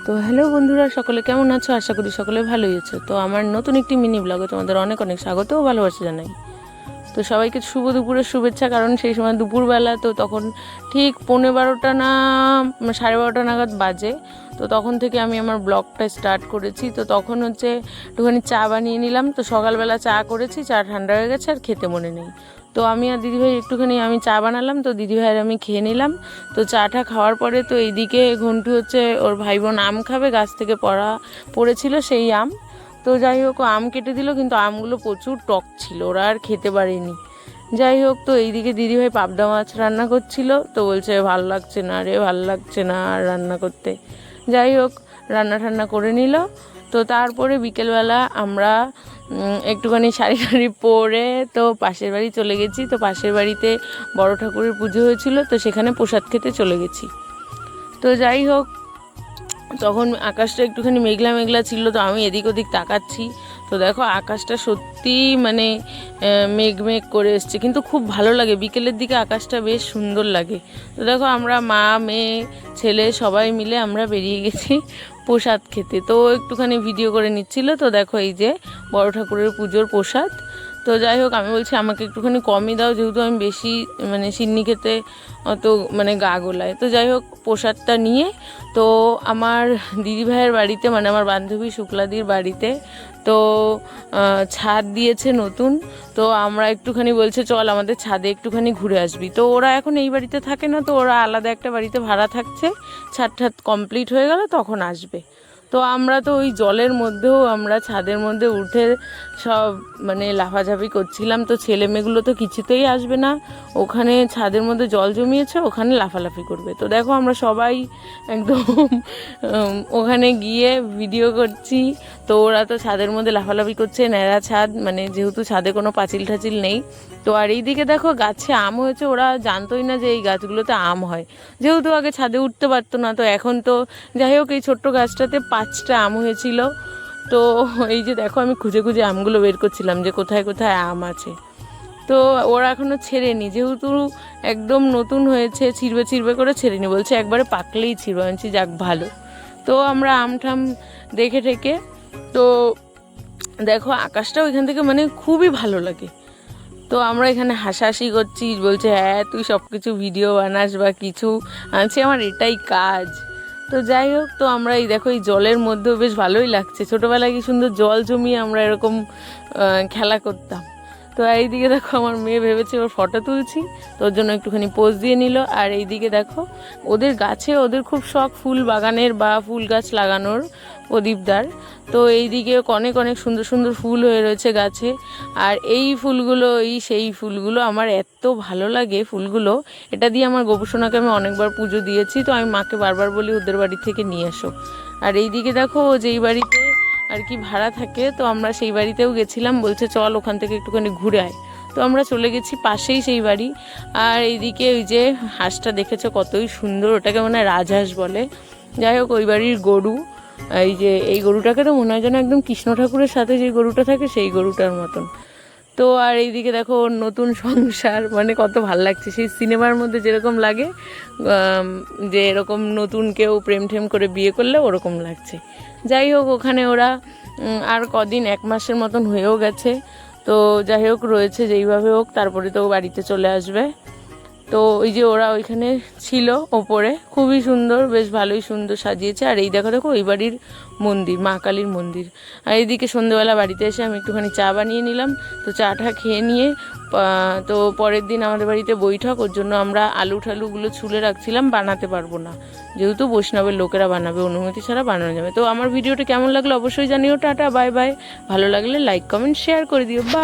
তো হ্যালো বন্ধুরা, সকলে কেমন আছো? আশা করি সকলে ভালোই আছো। তো আমার নতুন একটি মিনি ব্লগে তোমাদের অনেক অনেক স্বাগত ও ভালোবাসা জানাই। তো সবাইকে শুভ দুপুরের শুভেচ্ছা। কারণ সেই সময় দুপুরবেলা, তো তখন ঠিক 11:30 না 12:30 নাগাদ বাজে। তো তখন থেকে আমি আমার ব্লগটা স্টার্ট করেছি। তো তখন হচ্ছে একটুখানি চা বানিয়ে নিলাম। তো সকালবেলা চা করেছি, চা ঠান্ডা হয়ে গেছে আর খেতে মনে নেই। তো আমি আর দিদিভাই আমি চা বানালাম, তো দিদিভাইয়ের আমি খেয়ে নিলাম। তো চাটা খাওয়ার পরে তো এইদিকে ঘন্টু হচ্ছে ওর ভাই বোন আম খাবে, গাছ থেকে পড়েছিল সেই আম। তো যাই হোক, আম কেটে দিল, কিন্তু আমগুলো প্রচুর টক ছিল, ওরা আর খেতে পারেনি। যাই হোক, তো এইদিকে দিদিভাই পাবদা মাছ রান্না করছিল। তো বলছে ভালো লাগছে না রে, ভালো লাগছে না আর রান্না করতে। যাই হোক, রান্না ঠান্না করে নিল। তো তারপরে বিকেলবেলা আমরা একটুখানি শাড়ি টাড়ি পরে তো পাশের বাড়ি চলে গেছি। তো পাশের বাড়িতে বড় ঠাকুরের পুজো হয়েছিল, তো সেখানে প্রসাদ খেতে চলে গেছি। তো যাই হোক, তখন আকাশটা একটুখানি মেঘলা মেঘলা ছিল। তো আমি এদিক ওদিক তাকাচ্ছি, তো দেখো আকাশটা সত্যি মানে মেঘ মেঘ করে এসছে, কিন্তু খুব ভালো লাগে। বিকেলের দিকে আকাশটা বেশ সুন্দর লাগে। তো দেখো আমরা মা মেয়ে ছেলে সবাই মিলে আমরা বেরিয়ে গেছি প্রসাদ খেতে। তো একটুখানি ভিডিও করে নিচ্ছিল। তো দেখো এই যে বড় ঠাকুরের পুজোর প্রসাদ। তো যাই হোক, আমি বলছি আমাকে একটুখানি কমই দাও, যেহেতু আমি বেশি সিন্নি খেতে অত গা গোলায়। তো যাই হোক, প্রসাদটা নিয়ে তো আমার দিদিভাইয়ের বাড়িতে আমার বান্ধবী শুক্লাদির বাড়িতে তো ছাদ দিয়েছে নতুন। তো আমরা একটুখানি বলছে চল আমাদের ছাদে একটুখানি ঘুরে আসবি। তো ওরা এখন এই বাড়িতে থাকে না, তো ওরা আলাদা একটা বাড়িতে ভাড়া থাকছে। ছাদ কমপ্লিট হয়ে গেল তখন আসবে। তো আমরা তো ওই জলের মধ্যেও আমরা ছাদের মধ্যে উঠে সব লাফাঝাফি করছিলাম। তো ছেলে মেয়েগুলো তো কিছুতেই আসবে না, ওখানে ছাদের মধ্যে জল জমিয়েছে, ওখানে লাফালাফি করবে। তো দেখো আমরা সবাই একদম ওখানে গিয়ে ভিডিও করছি। তো ওরা তো ছাদের মধ্যে লাফালাফি করছে, ন্যাড়া ছাদ, যেহেতু ছাদে কোনো পাঁচিল ঠাচিল নেই। তো আর এইদিকে দেখো গাছে আম হয়েছে, ওরা জানতোই না যে এই গাছগুলোতে আম হয়, যেহেতু আগে ছাদে উঠতে পারতো না। তো এখন তো যাই হোক, এই ছোট্ট গাছটাতে 5টা আম হয়েছিল। তো এই যে দেখো, আমি খুঁজে খুঁজে আমগুলো বের করছিলাম যে কোথায় কোথায় আম আছে। তো ওরা এখনও ছেড়েনি, যেহেতু একদম নতুন হয়েছে, ছিঁড়বে ছিঁড়বে করে ছেড়েনি, বলছে একবারে পাকলেই ছিঁড়বে। আনছি যাক ভালো। তো আমরা আম ঠাম দেখে ঠেকে তো দেখো আকাশটা ওইখান থেকে খুবই ভালো লাগে। তো আমরা এখানে হাসাহাসি করছি, বলছে হ্যাঁ তুই সব কিছু ভিডিও বানাস বা কিছু, আনছি আমার এটাই কাজ। তো যাই হোক, তো আমরা এই দেখো এই জলের মধ্যেও বেশ ভালোই লাগছে। ছোটোবেলায় কি সুন্দর জল জমিয়ে আমরা এরকম খেলা করতাম। তো এইদিকে দেখো আমার মেয়ে ভেবেছে ওর ফটো তুলছি, তো ওর জন্য একটুখানি পোজ দিয়ে নিল। আর এইদিকে দেখো ওদের গাছে, ওদের খুব শখ ফুল বাগানের বা ফুল গাছ লাগানোর, প্রদীপদার। তো এইদিকে অনেক অনেক সুন্দর সুন্দর ফুল হয়ে রয়েছে গাছে। আর এই ফুলগুলো, সেই ফুলগুলো আমার এত ভালো লাগে। ফুলগুলো এটা দিয়ে আমার গোপুসোনাকে আমি অনেকবার পুজো দিয়েছি। তো আমি মাকে বারবার বলি ওদের বাড়ি থেকে নিয়ে এসো। আর এইদিকে দেখো যেই বাড়িতে আর কি ভাড়া থাকে, তো আমরা সেই বাড়িতেও গেছিলাম, বলছে চল ওখান থেকে একটুখানি ঘুরে আয়। তো আমরা চলে গেছি, পাশেই সেই বাড়ি। আর এইদিকে ওই যে হাঁসটা দেখেছো কতই সুন্দর, ওটাকে রাজহাঁস বলে। যাই হোক, ওই বাড়ির গরু, এই যে এই গরুটাকে তো মনে হয় যেন একদম কৃষ্ণ ঠাকুরের সাথে যে গরুটা থাকে সেই গরুটার মতন। তো আর এইদিকে দেখো ওর নতুন সংসার, কত ভাল লাগছে, সেই সিনেমার মধ্যে যেরকম লাগে যে এরকম নতুন কেউ প্রেম ঠেম করে বিয়ে করলে ওরকম লাগছে। যাই হোক, ওখানে ওরা আর কদিন 1 মাসের মতন হয়েও গেছে। তো যাই হোক রয়েছে যেইভাবে হোক, তারপরে তো বাড়িতে চলে আসবে। তো ওই যে ওরা ওইখানে ছিল ওপরে, খুবই সুন্দর, বেশ ভালোই সুন্দর সাজিয়েছে। আর এই দেখো দেখো ওই বাড়ির মন্দির, মা কালীর মন্দির। আর এইদিকে সন্ধ্যেবেলা বাড়িতে এসে আমি একটুখানি চা বানিয়ে নিলাম। তো চাটা খেয়ে নিয়ে তো পরের দিন আমাদের বাড়িতে বৈঠক, ওর জন্য আমরা আলু ঠালুগুলো ছুলে রাখছিলাম, বানাতে পারবো না যেহেতু বৈষ্ণবের লোকেরা বানাবে, অনুমতি ছাড়া বানানো যাবে। তো আমার ভিডিওটা কেমন লাগলো অবশ্যই জানিও। Tata bye bye. ভালো লাগলে লাইক কমেন্ট শেয়ার করে দিও। বাই।